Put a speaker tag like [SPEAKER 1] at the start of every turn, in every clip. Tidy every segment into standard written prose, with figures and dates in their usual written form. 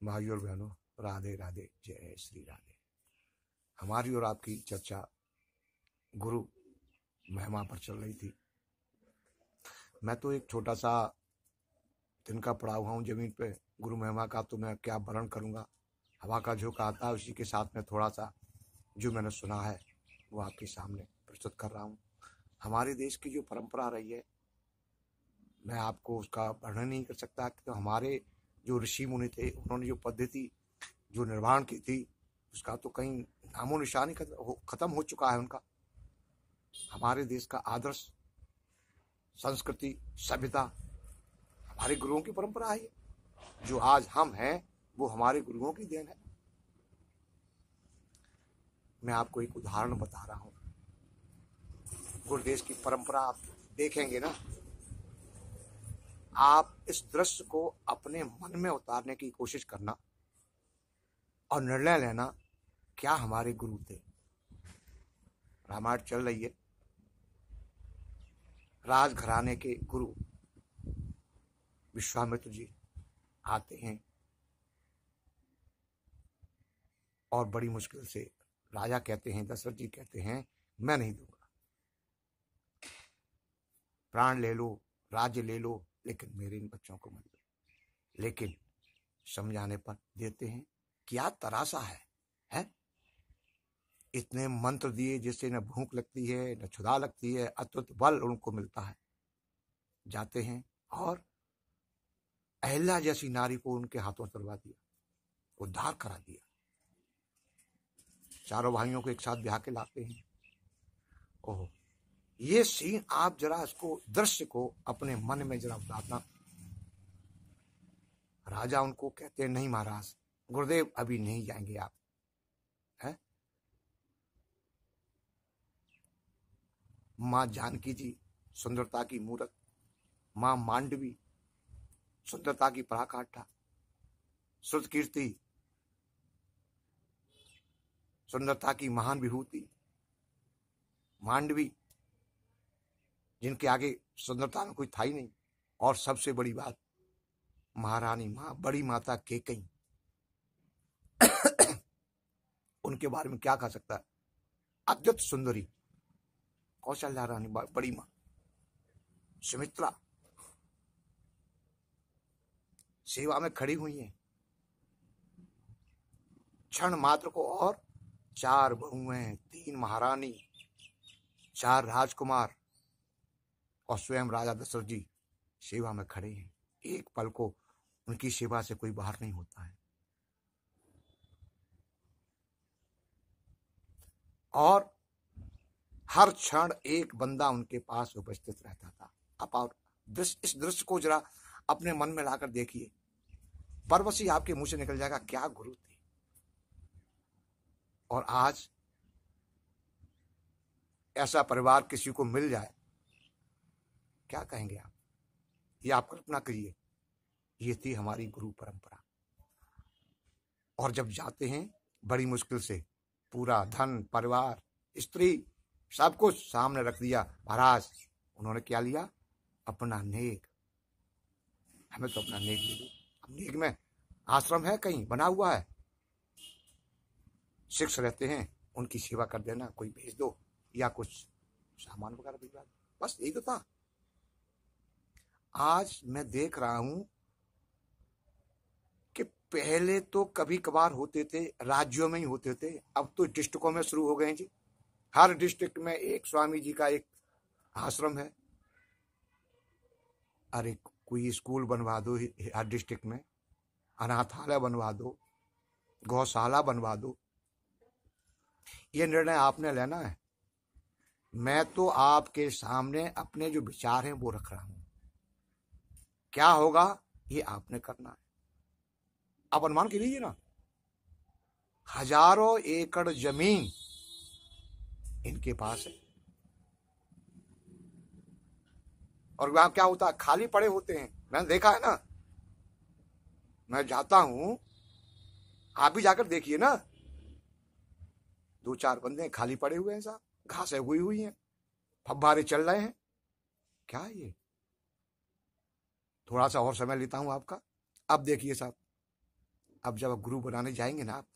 [SPEAKER 1] भाइयों और बहनों, राधे राधे, जय श्री राधे। हमारी और आपकी चर्चा गुरु महिमा पर चल रही थी। मैं तो एक छोटा सा तिनका पड़ा हुआ हूँ जमीन पे गुरु महिमा का, तो मैं क्या वर्णन करूँगा। हवा का झोंका आता है, उसी के साथ में थोड़ा सा जो मैंने सुना है वो आपके सामने प्रस्तुत कर रहा हूँ। हमारे देश की जो परंपरा रही है, मैं आपको उसका वर्णन नहीं कर सकता कि तो हमारे जो ऋषि मुनि थे, उन्होंने जो पद्धति जो निर्माण की थी, उसका तो कहीं नामो निशान ही खत्म हो चुका है उनका। हमारे देश का आदर्श, संस्कृति, सभ्यता हमारे गुरुओं की परंपरा है। जो आज हम हैं वो हमारे गुरुओं की देन है। मैं आपको एक उदाहरण बता रहा हूँ। गुरुदेश की परंपरा आप देखेंगे ना, आप इस दृश्य को अपने मन में उतारने की कोशिश करना और निर्णय लेना, क्या हमारे गुरु थे। रामायण चल रही है, राजघराने के गुरु विश्वामित्र जी आते हैं और बड़ी मुश्किल से राजा कहते हैं, दशरथ जी कहते हैं, मैं नहीं दूंगा, प्राण ले लो, राज्य ले लो, लेकिन मेरे इन बच्चों को मत दो। लेकिन समझाने पर देते हैं। क्या तरासा है? इतने मंत्र दिए जिससे न भूख लगती है न क्षुधा लगती है, अतुट बल उनको मिलता है। जाते हैं और अहिल्या जैसी नारी को उनके हाथों तुड़वा दिया, उद्धार करा दिया। चारों भाइयों को एक साथ ब्याह के लाते हैं। ओह, ये सीन आप जरा इसको, दृश्य को अपने मन में जरा उतारना। राजा उनको कहते हैं, नहीं महाराज, गुरुदेव अभी नहीं जाएंगे आप। है माँ जानकी जी सुंदरता की मूरत, माँ मांडवी सुंदरता की पराकाष्ठा, श्रुत कीर्ति सुंदरता की महान विभूति, मांडवी जिनके आगे सुंदरता में कोई था ही नहीं। और सबसे बड़ी बात, महारानी माँ, बड़ी माता केकई, उनके बारे में क्या कह सकता है। अद्भुत सुंदरी कौशल्या रानी, बड़ी माँ सुमित्रा सेवा में खड़ी हुई हैं क्षण मात्र को। और 4 बहुएं, 3 महारानी, 4 राजकुमार और स्वयं राजा दशरथ जी सेवा में खड़े हैं। एक पल को उनकी सेवा से कोई बाहर नहीं होता है। और हर क्षण एक बंदा उनके पास उपस्थित रहता था। आप और इस दृश्य को जरा अपने मन में लाकर देखिए, परवश ही आपके मुंह से निकल जाएगा, क्या गुरु थे। और आज ऐसा परिवार किसी को मिल जाए, क्या कहेंगे आप। ये आप कल्पना करिए, ये थी हमारी गुरु परंपरा। और जब जाते हैं, बड़ी मुश्किल से पूरा धन, परिवार, स्त्री, सब कुछ सामने रख दिया। महाराज उन्होंने क्या लिया? अपना नेक। हमें तो अपना नेक दे दो। अब नेक में आश्रम है, कहीं बना हुआ है, शिष्य रहते हैं, उनकी सेवा कर देना, कोई भेज दो या कुछ सामान वगैरह भिजवा दो, बस यही तो था। आज मैं देख रहा हूं कि पहले तो कभी कभार होते थे, राज्यों में ही होते थे, अब तो डिस्ट्रिक्टों में शुरू हो गए जी। हर डिस्ट्रिक्ट में एक स्वामी जी का एक आश्रम है। अरे कोई स्कूल बनवा दो हर डिस्ट्रिक्ट में, अनाथालय बनवा दो, गौशाला बनवा दो। ये निर्णय आपने लेना है। मैं तो आपके सामने अपने जो विचार हैं वो रख रहा हूं। क्या होगा ये आपने करना है। आप अनुमान कीजिए ना, हजारों एकड़ जमीन इनके पास है। और वहां क्या होता है, खाली पड़े होते हैं। मैंने देखा है ना, मैं जाता हूं, आप भी जाकर देखिए ना, 2-4 बंदे खाली पड़े हुए हैं साहब, घासें हुई हुई हैं, फव्वारे चल रहे हैं। क्या ये? थोड़ा सा और समय लेता हूं आपका। अब देखिए साहब, अब जब आप गुरु बनाने जाएंगे ना, आप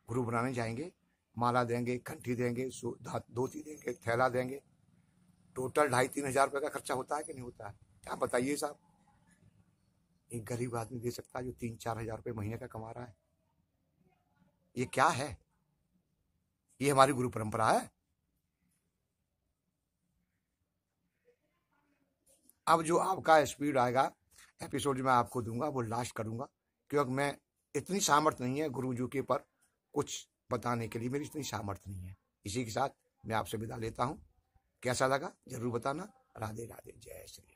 [SPEAKER 1] गुरु बनाने जाएंगे, माला देंगे, कंठी देंगे, धोती देंगे, थैला देंगे, टोटल 2,500-3,000 रुपये का खर्चा होता है कि नहीं होता है? आप बताइए साहब। एक गरीब आदमी दे सकता है जो 3-4 हजार रुपये महीने का कमा रहा है? ये क्या है? ये हमारी गुरु परंपरा है? अब जो आपका स्पीड आएगा एपिसोड मैं आपको दूंगा, वो लास्ट करूंगा, क्योंकि मैं इतनी सामर्थ्य नहीं है गुरु जी के पर कुछ बताने के लिए, मेरी इतनी सामर्थ्य नहीं है। इसी के साथ मैं आपसे विदा लेता हूं। कैसा लगा जरूर बताना। राधे राधे, जय श्री राम।